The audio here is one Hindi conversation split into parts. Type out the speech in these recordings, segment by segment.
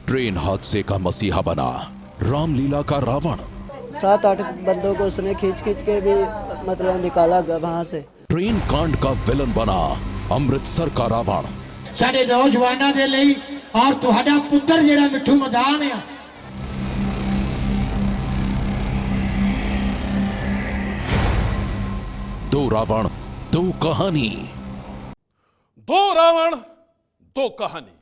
ट्रेन हादसे का मसीहा बना रामलीला का रावण। 7-8 बंदों को उसने खींच के भी मतलब निकाला वहां से। ट्रेन कांड का विलन बना अमृतसर का रावण। साडे नौजवानों के लिए और तुहाडा पुत्र जेड़ा मिठू मैदान है। दो रावण दो कहानी। दो रावण दो कहानी।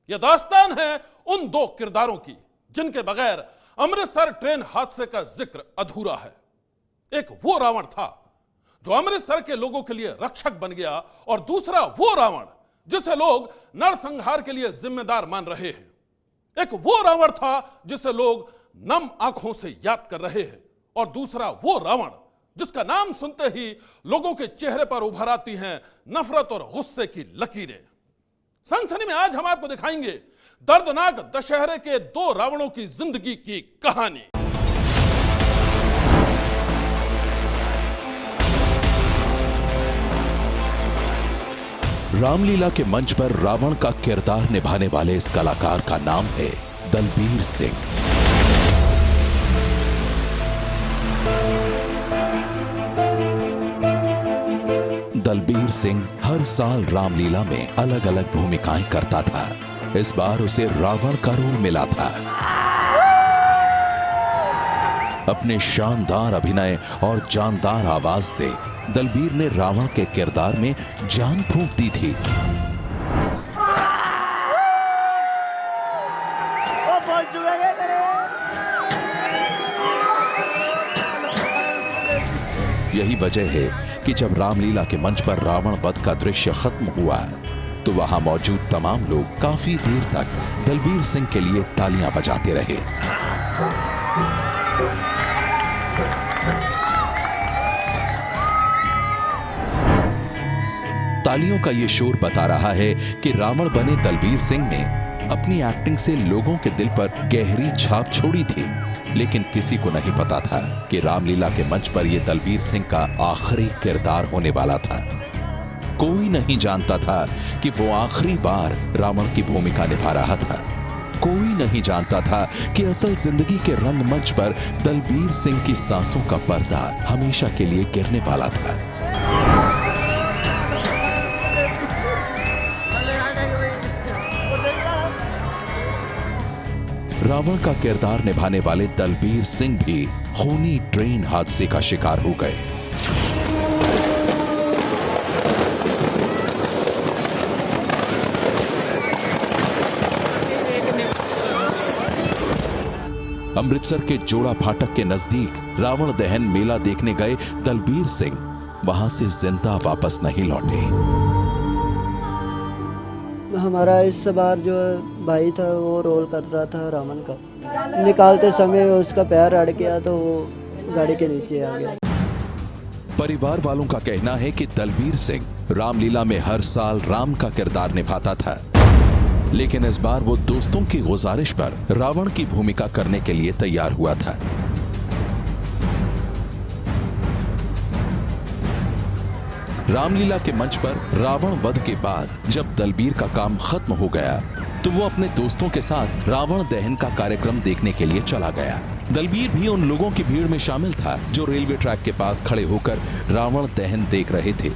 यह दास्तान है उन दो किरदारों की जिनके बगैर अमृतसर ट्रेन हादसे का जिक्र अधूरा है। एक वो रावण था जो अमृतसर के लोगों के लिए रक्षक बन गया और दूसरा वो रावण जिसे लोग नरसंहार के लिए जिम्मेदार मान रहे हैं। एक वो रावण था जिसे लोग नम आंखों से याद कर रहे हैं और दूसरा वो रावण जिसका नाम सुनते ही लोगों के चेहरे पर उभर आती हैं नफरत और गुस्से की लकीरें। सनसनी में आज हम आपको दिखाएंगे दर्दनाक दशहरे के दो रावणों की जिंदगी की कहानी। रामलीला के मंच पर रावण का किरदार निभाने वाले इस कलाकार का नाम है दलबीर सिंह। दलबीर सिंह हर साल रामलीला में अलग अलग भूमिकाएं करता था। इस बार उसे रावण का रोल मिला था। अपने शानदार अभिनय और जानदार आवाज से दलबीर ने रावण के किरदार में जान फूंक दी थी। यही वजह है कि जब रामलीला के मंच पर रावण वध का दृश्य खत्म हुआ तो वहां मौजूद तमाम लोग काफी देर तक दलबीर सिंह के लिए तालियां बजाते रहे। तालियों का ये शोर बता रहा है कि रावण बने दलबीर सिंह ने अपनी एक्टिंग से लोगों के दिल पर गहरी छाप छोड़ी थी। लेकिन किसी को नहीं पता था कि रामलीला के मंच पर यह दलबीर सिंह का आखिरी किरदार होने वाला था। कोई नहीं जानता था कि वो आखिरी बार रावण की भूमिका निभा रहा था। कोई नहीं जानता था कि असल जिंदगी के रंगमंच पर दलबीर सिंह की सांसों का पर्दा हमेशा के लिए गिरने वाला था। रावण का किरदार निभाने वाले दलबीर सिंह भी खूनी ट्रेन हादसे का शिकार हो गए। अमृतसर के जोड़ा फाटक के नजदीक रावण दहन मेला देखने गए दलबीर सिंह वहां से जिंदा वापस नहीं लौटे। हमारा इस बार जो भाई था वो रोल कर रहा था रावण का। निकालते समय उसका पैर अड़ गया तो वो गाड़ी के नीचे आ गया। परिवार वालों का कहना है कि दलबीर सिंह रामलीला में हर साल राम का किरदार निभाता था, लेकिन इस बार वो दोस्तों की गुजारिश पर रावण की भूमिका करने के लिए तैयार हुआ था। रामलीला के मंच पर रावण वध के बाद जब दलबीर का काम खत्म हो गया तो वो अपने दोस्तों के साथ रावण दहन का कार्यक्रम देखने के लिए चला गया। दलबीर भी उन लोगों की भीड़ में शामिल था जो रेलवे ट्रैक के पास खड़े होकर रावण दहन देख रहे थे।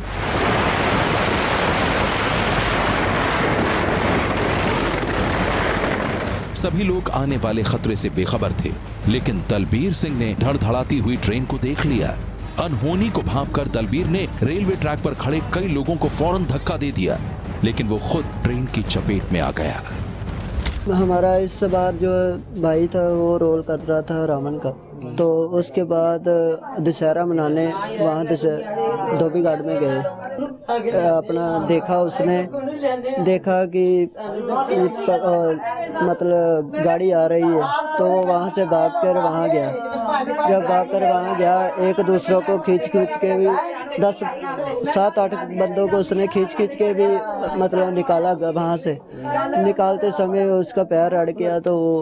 सभी लोग आने वाले खतरे से बेखबर थे, लेकिन दलबीर सिंह ने धड़धड़ाती हुई ट्रेन को देख लिया। अनहोनी को भांपकर दलबीर ने रेलवे ट्रैक पर खड़े कई लोगों को फौरन धक्का दे दिया, लेकिन वो खुद ट्रेन की चपेट में आ गया। हमारा इस बार जो भाई था वो रोल कर रहा था रावण का। तो उसके बाद दशहरा मनाने वहाँ धोबी घाट में गए। अपना देखा, उसने देखा कि मतलब गाड़ी आ रही है तो वो वहाँ से भागकर वहाँ गया। जब भागकर वहाँ गया एक दूसरों को खींच के भी 7-8 बंदों को उसने खींच के भी मतलब निकाला वहाँ से। निकालते समय उसका पैर अड़ गया तो वो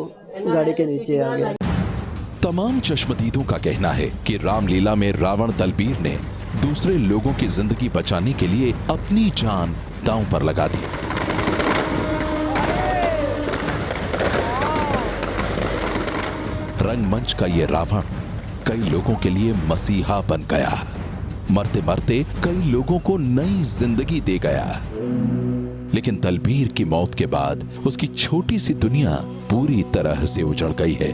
गाड़ी के नीचे आ गया। तमाम चश्मदीदों का कहना है कि रामलीला में रावण दलबीर ने दूसरे लोगों की जिंदगी बचाने के लिए अपनी जान दांव पर लगा दी। रंगमंच का ये रावण कई लोगों के लिए मसीहा बन गया, मरते मरते कई लोगों को नई जिंदगी दे गया। लेकिन दलबीर की मौत के बाद उसकी छोटी सी दुनिया पूरी तरह से उजड़ गई है।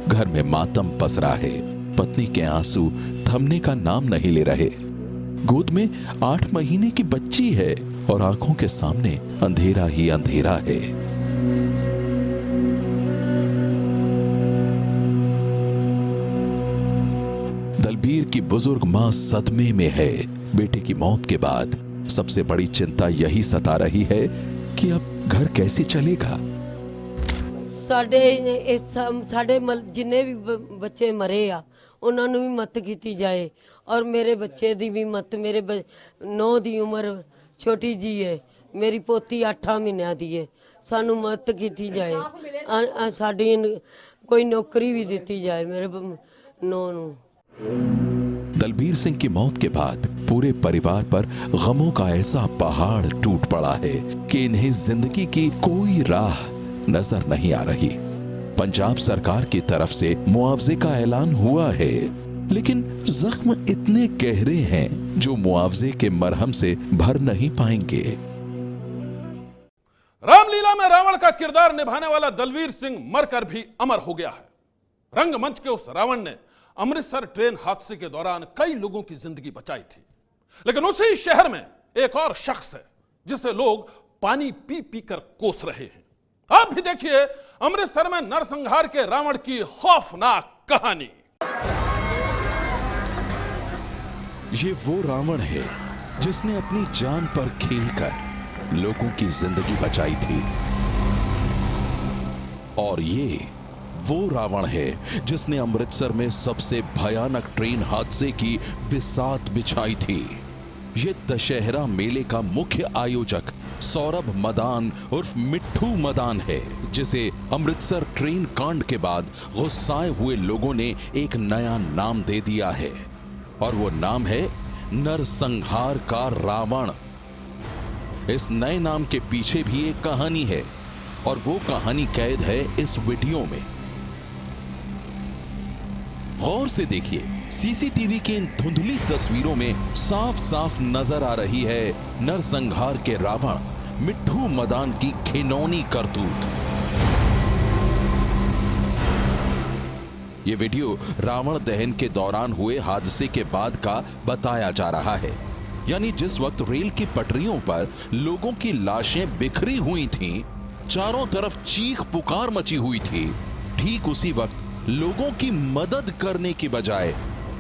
घर में मातम पसरा है, पत्नी के आंसू थमने का नाम नहीं ले रहे। गोद में 8 महीने की बच्ची है और आंखों के सामने अंधेरा ही अंधेरा है। दलबीर की बुजुर्ग मां सदमे में है। बेटे की मौत के बाद सबसे बड़ी चिंता यही सता रही है कि अब घर कैसे चलेगा। ਸਾਡੇ ਜਿੰਨੇ ਵੀ ਬੱਚੇ ਮਰੇ ਆ ਉਹਨਾਂ ਨੂੰ ਵੀ ਮਦਦ ਕੀਤੀ ਜਾਏ ਔਰ ਮੇਰੇ ਬੱਚੇ ਦੀ ਵੀ ਮਦਦ। ਮੇਰੇ 9 ਦੀ ਉਮਰ ਛੋਟੀ ਜੀ ਹੈ, ਮੇਰੀ ਪੋਤੀ 8 ਮਹੀਨਿਆਂ ਦੀ ਹੈ। ਸਾਨੂੰ ਮਦਦ ਕੀਤੀ ਜਾਏ, ਸਾਡੀ ਕੋਈ ਨੌਕਰੀ ਵੀ ਦਿੱਤੀ ਜਾਏ ਮੇਰੇ ਨੌ ਨੂੰ। दलबीर सिंह की मौत के बाद पूरे परिवार पर गमों का ऐसा पहाड़ टूट पड़ा है कि इन्हें जिंदगी की कोई राह नजर नहीं आ रही। पंजाब सरकार की तरफ से मुआवजे का ऐलान हुआ है, लेकिन जख्म इतने गहरे हैं जो मुआवजे के मरहम से भर नहीं पाएंगे। रामलीला में रावण का किरदार निभाने वाला दलबीर सिंह मरकर भी अमर हो गया है। रंगमंच के उस रावण ने अमृतसर ट्रेन हादसे के दौरान कई लोगों की जिंदगी बचाई थी। लेकिन उसी शहर में एक और शख्स है जिसे लोग पानी पी पी कर कोस रहे हैं। आप भी देखिए अमृतसर में नरसंहार के रावण की खौफनाक कहानी। ये वो रावण है जिसने अपनी जान पर खेलकर लोगों की जिंदगी बचाई थी, और ये वो रावण है जिसने अमृतसर में सबसे भयानक ट्रेन हादसे की बिसात बिछाई थी। ये दशहरा मेले का मुख्य आयोजक सौरभ मदान उर्फ मिट्ठू मदान है, जिसे अमृतसर ट्रेन कांड के बाद गुस्साए हुए लोगों ने एक नया नाम दे दिया है, और वो नाम है नरसंहार का रावण। इस नए नाम के पीछे भी एक कहानी है, और वो कहानी कैद है इस वीडियो में। गौर से देखिए, सीसीटीवी की इन धुंधली तस्वीरों में साफ साफ नजर आ रही है नरसंहार के रावण मिट्ठू मदान की घिनौनी करतूत। यह वीडियो रावण दहन के दौरान हुए हादसे के बाद का बताया जा रहा है। यानी जिस वक्त रेल की पटरियों पर लोगों की लाशें बिखरी हुई थीं, चारों तरफ चीख पुकार मची हुई थी, ठीक उसी वक्त लोगों की मदद करने की बजाय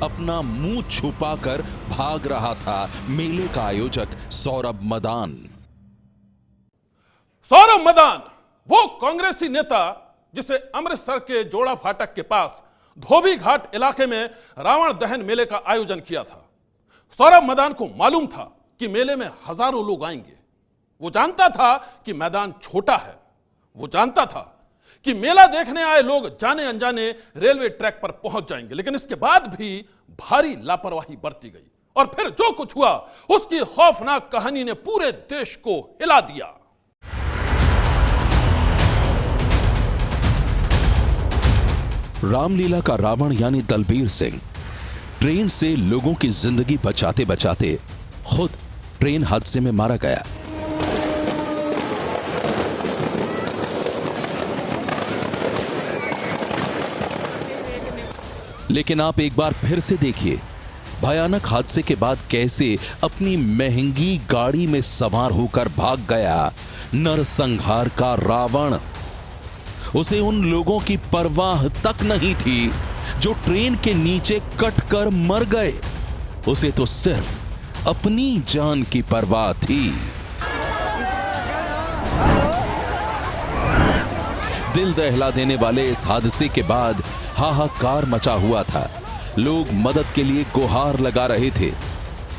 अपना मुंह छुपाकर भाग रहा था मेले का आयोजक सौरभ मदान। सौरभ मदान वो कांग्रेसी नेता जिसे अमृतसर के जोड़ा फाटक के पास धोबी घाट इलाके में रावण दहन मेले का आयोजन किया था। सौरभ मदान को मालूम था कि मेले में हजारों लोग आएंगे। वो जानता था कि मैदान छोटा है। वो जानता था कि मेला देखने आए लोग जाने अनजाने रेलवे ट्रैक पर पहुंच जाएंगे। लेकिन इसके बाद भी भारी लापरवाही बरती गई, और फिर जो कुछ हुआ उसकी खौफनाक कहानी ने पूरे देश को हिला दिया। रामलीला का रावण यानी दलबीर सिंह ट्रेन से लोगों की जिंदगी बचाते बचाते खुद ट्रेन हादसे में मारा गया। लेकिन आप एक बार फिर से देखिए, भयानक हादसे के बाद कैसे अपनी महंगी गाड़ी में सवार होकर भाग गया नरसंहार का रावण। उसे उन लोगों की परवाह तक नहीं थी जो ट्रेन के नीचे कटकर मर गए। उसे तो सिर्फ अपनी जान की परवाह थी। दिल दहला देने वाले इस हादसे के बाद हाहाकार मचा हुआ था। लोग मदद के लिए गुहार लगा रहे थे,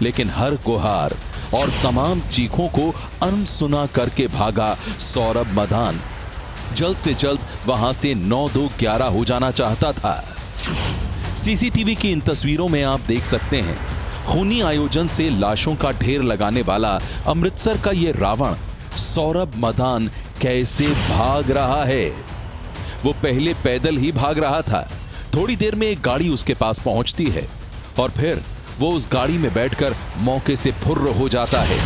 लेकिन हर गुहार और तमाम चीखों को अनसुना करके भागा सौरभ मदान। जल्द से जल्द वहां से 9-2-11 हो जाना चाहता था। सीसीटीवी की इन तस्वीरों में आप देख सकते हैं, खूनी आयोजन से लाशों का ढेर लगाने वाला अमृतसर का ये रावण सौरभ मदान कैसे भाग रहा है। वो पहले पैदल ही भाग रहा था। थोड़ी देर में एक गाड़ी उसके पास पहुंचती है और फिर वो उस गाड़ी में बैठकर मौके से फुर्र हो जाता है।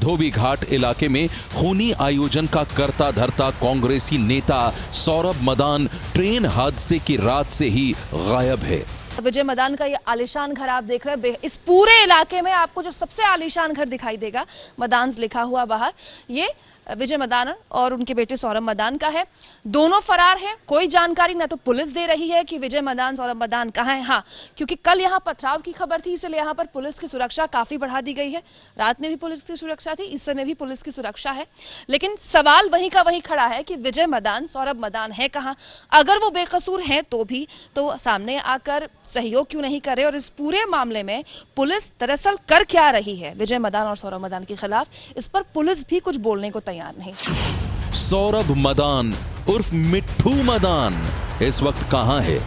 धोबी घाट इलाके में खूनी आयोजन का करता धरता कांग्रेसी नेता सौरभ मदान ट्रेन हादसे की रात से ही गायब है। विजय मदान का ये आलीशान घर आप देख रहे हैं। इस पूरे इलाके में आपको जो सबसे आलीशान घर दिखाई देगा, मदान्स लिखा हुआ बाहर, ये विजय मदान और उनके बेटे सौरभ मदान का है। दोनों फरार हैं। कोई जानकारी ना तो पुलिस दे रही है कि विजय मदान, सौरभ मदान कहां है। हाँ, क्योंकि कल यहां पथराव की खबर थी, इसलिए यहां पर पुलिस की सुरक्षा काफी बढ़ा दी गई है। रात में भी पुलिस की सुरक्षा थी, इस समय भी पुलिस की सुरक्षा है। लेकिन सवाल वहीं का वहीं खड़ा है कि विजय मदान, सौरभ मदान है कहां। अगर वो बेकसूर हैं तो भी तो सामने आकर सहयोग क्यों नहीं कर रहे। और इस पूरे मामले में पुलिस दरअसल कर क्या रही है विजय मदान और सौरभ मदान के खिलाफ, इस पर पुलिस भी कुछ बोलने को तैयार नहीं। सौरभ मदान उर्फ मिट्ठू मदान इस वक्त कहां है,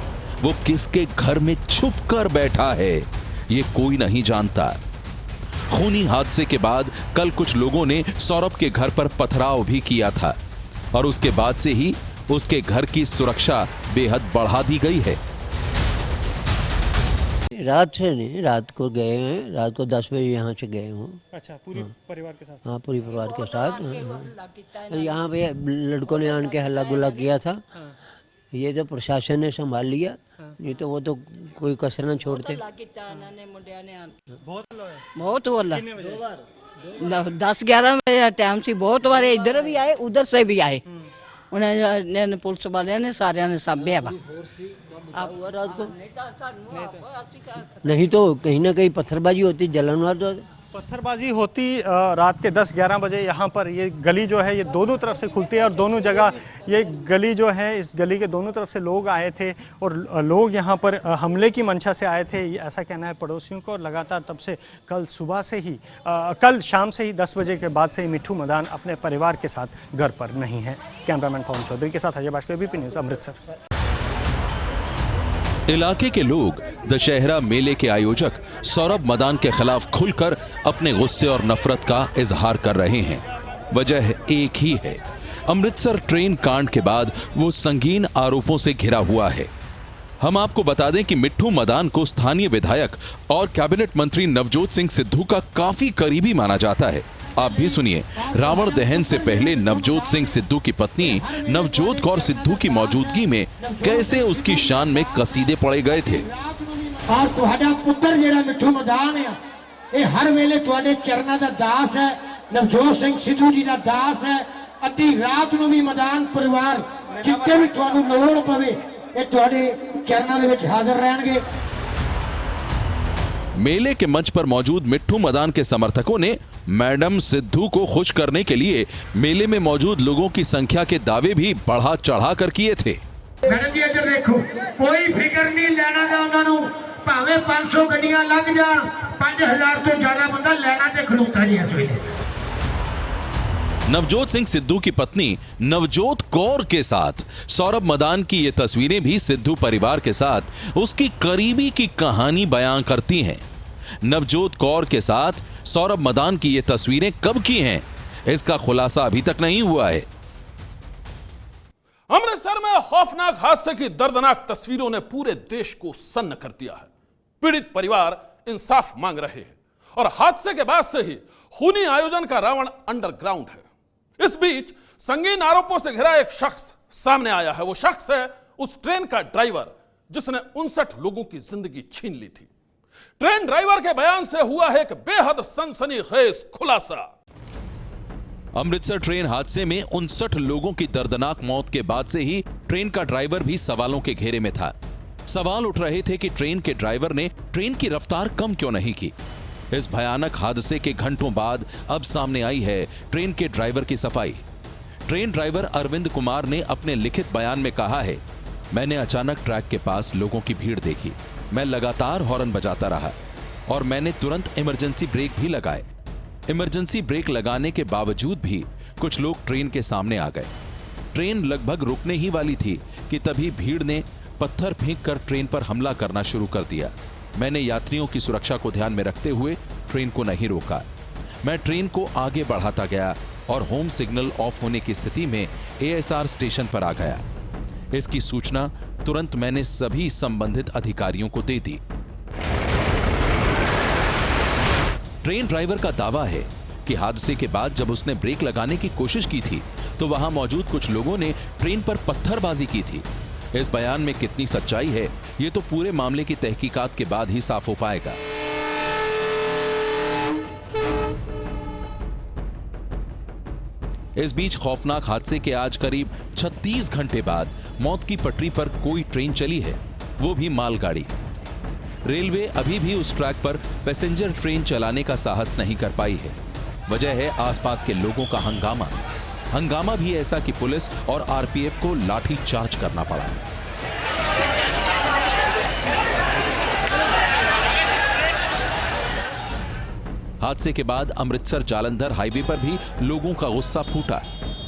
वो किसके घर में छुप कर बैठा है, ये कोई नहीं जानता। खूनी हादसे के बाद कल कुछ लोगों ने सौरभ के घर पर पथराव भी किया था और उसके बाद से ही उसके घर की सुरक्षा बेहद बढ़ा दी गई है। रात से नहीं, रात को गए हैं, रात को 10 बजे यहाँ से गए हूँ। अच्छा, पूरे परिवार के साथ? हाँ, पूरी परिवार के साथ। हाँ। यहाँ पे लड़कों ने आन के हल्ला गुल्ला किया था। हाँ। ये तो प्रशासन ने संभाल लिया। हाँ। नहीं तो वो तो कोई कसर न छोड़ते। बहुत बोला, 10-11 बजे टाइम से बहुत बार इधर भी आए, उधर से भी आए। उन्हें पुलिस वाले ने सारे ने साबिया रात को नहीं तो कहीं ना कहीं पत्थरबाजी होती, जलनवार तो पत्थरबाजी होती रात के 10-11 बजे। यहाँ पर ये गली जो है ये दोनों तरफ से खुलती है और दोनों जगह ये गली जो है, इस गली के दोनों तरफ से लोग आए थे और लोग यहाँ पर हमले की मंशा से आए थे, ऐसा कहना है पड़ोसियों को। और लगातार तब से कल सुबह से ही कल शाम से ही 10 बजे के बाद से ही मिट्ठू मदान अपने परिवार के साथ घर पर नहीं है। कैमरामैन पवन चौधरी के साथ अजय बाष्पे, एबीपी न्यूज़, अमृतसर। इलाके के लोग दशहरा मेले के आयोजक सौरभ मदान के खिलाफ खुलकर अपने गुस्से और नफरत का इजहार कर रहे हैं। वजह एक ही है, अमृतसर ट्रेन कांड के बाद वो संगीन आरोपों से घिरा हुआ है। हम आपको बता दें कि मिट्ठू मदान को स्थानीय विधायक और कैबिनेट मंत्री नवजोत सिंह सिद्धू का काफी करीबी माना जाता है। आप भी सुनिए, रावण दहन से पहले नवजोत सिंह सिद्धू की पत्नी नवजोत कौर सिद्धू की मौजूदगी में कैसे उसकी शान में कसीदे पड़े गए थे। और तुहाडा पुत्र जेड़ा मिट्ठू मदान है, ये हर वेले तुहाडे चरणां दा दास है, नवजोत सिंह सिद्धू जी दा दास है। अद्धी रात नूं भी मदान परिवार जिथे भी तुहानूं लोड़ पवे, ये तुहाडे चरणां दे विच हाਜ਼ਰ रहणगे। मेले के मंच पर मौजूद मिट्ठू मदान के समर्थकों ने मैडम सिद्धू को खुश करने के लिए मेले में मौजूद लोगों की संख्या के दावे भी बढ़ा चढ़ा कर किए थे। मैडम जी इधर देखो, कोई फिक्र नहीं लेना दा उन्होंने, भावे 500 गड्डियां लग जान, 5000 तो ज्यादा बंदा लेना ते खड़ोता जी इस वेले। नवजोत सिंह सिद्धू की पत्नी नवजोत कौर के साथ सौरभ मदान की ये तस्वीरें भी सिद्धू परिवार के साथ उसकी करीबी की कहानी बयां करती हैं। नवजोत कौर के साथ सौरभ मदान की ये तस्वीरें कब की हैं, इसका खुलासा अभी तक नहीं हुआ है। अमृतसर में खौफनाक हादसे की दर्दनाक तस्वीरों ने पूरे देश को सन्न कर दिया है। पीड़ित परिवार इंसाफ मांग रहे हैं और हादसे के बाद से ही खूनी आयोजन का रावण अंडरग्राउंड है। इस बीच संगीन आरोपों से घिरा एक शख्स सामने आया है। वो शख्स है उस ट्रेन का ड्राइवर जिसने 59 लोगों की जिंदगी छीन ली थी। ट्रेन ड्राइवर के बयान से हुआ है एक बेहद सनसनीखेज खुलासा। अमृतसर ट्रेन हादसे में 59 लोगों की दर्दनाक मौत के बाद से ही ट्रेन का ड्राइवर भी सवालों के घेरे में था। सवाल उठ रहे थे कि ट्रेन के ड्राइवर ने ट्रेन की रफ्तार कम क्यों नहीं की। इस भयानक हादसे के घंटों बाद अब सामने आई है ट्रेन के ड्राइवर की सफाई। ट्रेन ड्राइवर अरविंद कुमार ने अपने लिखित बयान में कहा है मैंने अचानक ट्रैक के पास लोगों की भीड़ देखी। मैं लगातार हॉर्न बजाता रहा और मैंने तुरंत इमरजेंसी ब्रेक भी लगाए। इमरजेंसी ब्रेक लगाने के बावजूद भी कुछ लोग ट्रेन के सामने आ गए। ट्रेन लगभग रुकने ही वाली थी कि तभी भीड़ ने पत्थर फेंक कर ट्रेन पर हमला करना शुरू कर दिया। मैंने यात्रियों की सुरक्षा को ध्यान में रखते हुए ट्रेन को नहीं रोका। मैं ट्रेन को आगे बढ़ाता गया और होम सिग्नल ऑफ होने की स्थिति में एएसआर स्टेशन पर आ गया। इसकी सूचना तुरंत मैंने सभी संबंधित अधिकारियों को दे दी। ट्रेन ड्राइवर का दावा है कि हादसे के बाद जब उसने ब्रेक लगाने की कोशिश की थी तो वहां मौजूद कुछ लोगों ने ट्रेन पर पत्थरबाजी की थी। इस बयान में कितनी सच्चाई है ये तो पूरे मामले की तहकीकात के बाद ही साफ हो पाएगा। इस बीच खौफनाक हादसे के आज करीब 36 घंटे बाद मौत की पटरी पर कोई ट्रेन चली है, वो भी मालगाड़ी। रेलवे अभी भी उस ट्रैक पर पैसेंजर ट्रेन चलाने का साहस नहीं कर पाई है। वजह है आसपास के लोगों का हंगामा भी ऐसा कि पुलिस और आरपीएफ को लाठी चार्ज करना पड़ा। हादसे के बाद अमृतसर जालंधर हाईवे पर भी लोगों का गुस्सा फूटा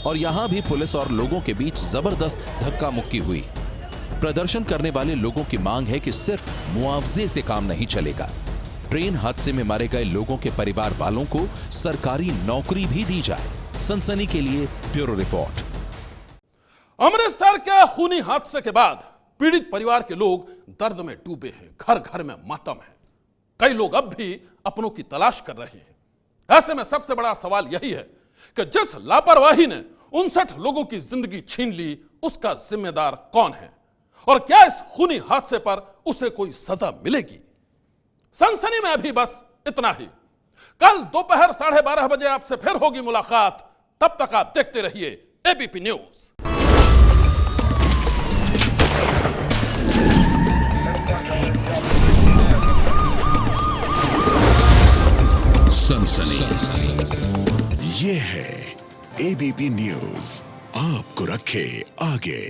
और यहां भी पुलिस और लोगों के बीच जबरदस्त धक्का मुक्की हुई। प्रदर्शन करने वाले लोगों की मांग है कि सिर्फ मुआवजे से काम नहीं चलेगा। ट्रेन हादसे में मारे गए लोगों के परिवार वालों को सरकारी नौकरी भी दी जाए। सनसनी के लिए ब्यूरो रिपोर्ट। अमृतसर के खूनी हादसे के बाद पीड़ित परिवार के लोग दर्द में डूबे हैं। घर घर में मातम है। कई लोग अब भी अपनों की तलाश कर रहे हैं। ऐसे में सबसे बड़ा सवाल यही है कि जिस लापरवाही ने 59 लोगों की जिंदगी छीन ली उसका जिम्मेदार कौन है और क्या इस खूनी हादसे पर उसे कोई सजा मिलेगी। सनसनी में अभी बस इतना ही। कल दोपहर 12:30 बजे आपसे फिर होगी मुलाकात। तब तक आप देखते रहिए एबीपी न्यूज। सनसनी ये है एबीपी न्यूज, आपको रखे आगे।